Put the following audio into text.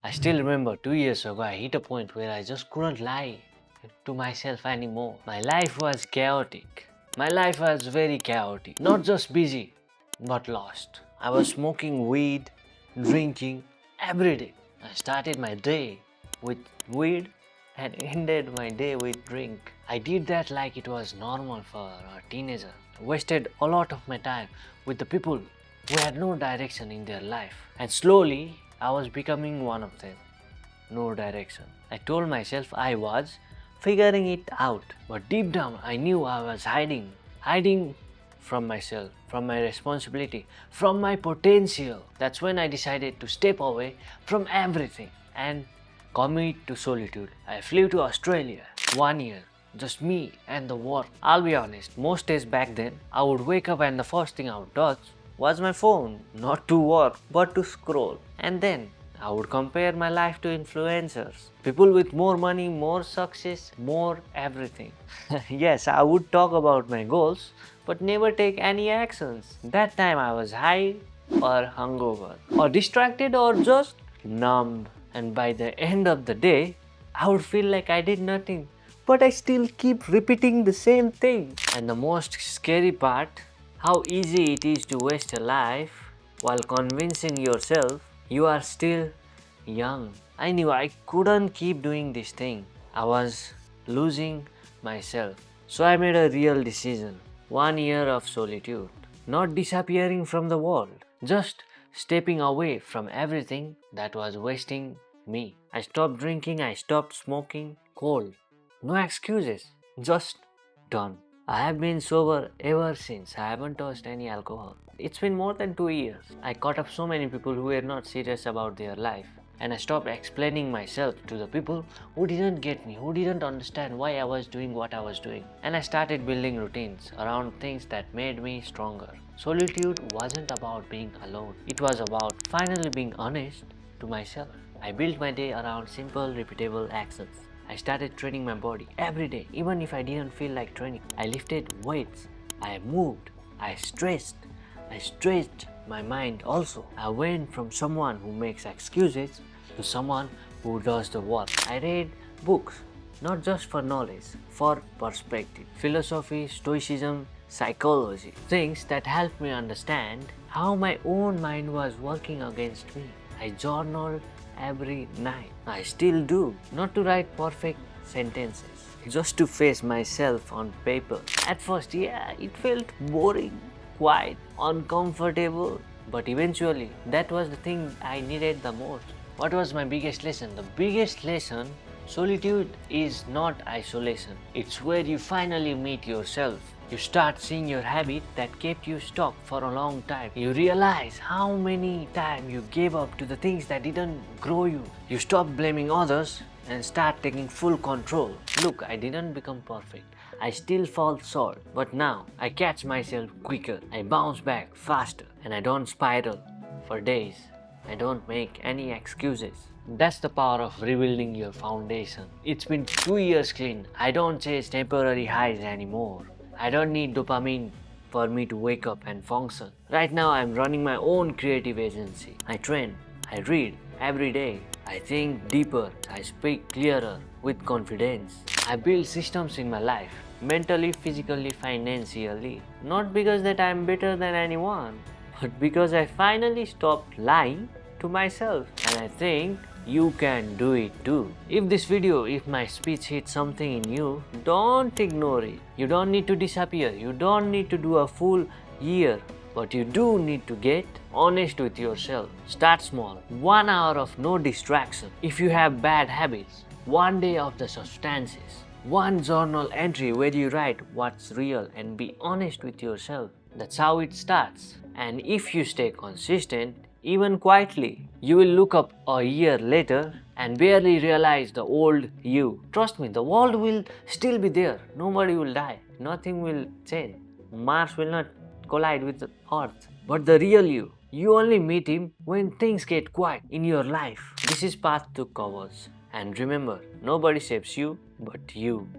I still remember 2 years ago I hit a point where I just couldn't lie to myself anymore. My life was chaotic. My life was very chaotic. Not just busy, but lost. I was smoking weed, drinking every day. I started my day with weed and ended my day with drink. I did that like it was normal for a teenager. I wasted a lot of my time with the people who had no direction in their life. And slowly, I was becoming one of them. No direction. I told myself I was figuring it out, but deep down I knew I was hiding from myself, from my responsibility, from my potential. That's when I decided to step away from everything and commit to solitude. I flew to Australia 1 year. Just me and the work. I'll be honest, most days back then, I would wake up and the first thing I would touch was my phone. Not to work, but to scroll. And then I would compare my life to influencers. People with more money, more success, more everything. Yes, I would talk about my goals, but never take any actions. That time I was high or hungover, or distracted or just numb. And by the end of the day, I would feel like I did nothing. But I still keep repeating the same thing. And the most scary part, how easy it is to waste a life while convincing yourself you are still young. I knew I couldn't keep doing this thing. I was losing myself. So I made a real decision. 1 year of solitude. Not disappearing from the world. Just stepping away from everything that was wasting me. I stopped drinking, I stopped smoking. Cold. No excuses. Just done. I have been sober ever since. I haven't touched any alcohol. It's been more than 2 years. I caught up so many people who were not serious about their life. And I stopped explaining myself to the people who didn't get me, who didn't understand why I was doing what I was doing. And I started building routines around things that made me stronger. Solitude wasn't about being alone. It was about finally being honest to myself. I built my day around simple, repeatable actions. I started training my body every day, even if I didn't feel like training. I lifted weights, I moved, I stretched my mind also. I went from someone who makes excuses to someone who does the work. I read books, not just for knowledge, for perspective. Philosophy, stoicism, psychology. Things that helped me understand how my own mind was working against me. I journaled every night. I still do. Not to write perfect sentences, just to face myself on paper. At first, yeah, it felt boring, quiet, uncomfortable, but eventually that was the thing I needed the most. What was my biggest lesson? The biggest lesson, solitude is not isolation. It's where you finally meet yourself. You start seeing your habit that kept you stuck for a long time. You realize how many times you gave up to the things that didn't grow you. You stop blaming others and start taking full control. Look, I didn't become perfect. I still fall short, but now I catch myself quicker. I bounce back faster and I don't spiral for days. I don't make any excuses. That's the power of rebuilding your foundation. It's been 2 years clean. I don't chase temporary highs anymore. I don't need dopamine for me to wake up and function. Right now I'm running my own creative agency. I train, I read every day. I think deeper, I speak clearer with confidence. I build systems in my life, mentally, physically, financially. Not because that I'm better than anyone, but because I finally stopped lying to myself. And I think you can do it too. If my speech hit something in you, don't ignore it. You don't need to disappear. You don't need to do a full year. But you do need to get honest with yourself. Start small. 1 hour of no distraction. If you have bad habits, 1 day of the substances. 1 journal entry where you write what's real and be honest with yourself. That's how it starts. And if you stay consistent, even quietly, you will look up a year later and barely realize the old you. Trust me, the world will still be there. Nobody will die. Nothing will change. Mars will not collide with the Earth. But the real you only meet him when things get quiet in your life. This is Path to Covers. And remember, nobody saves you but you.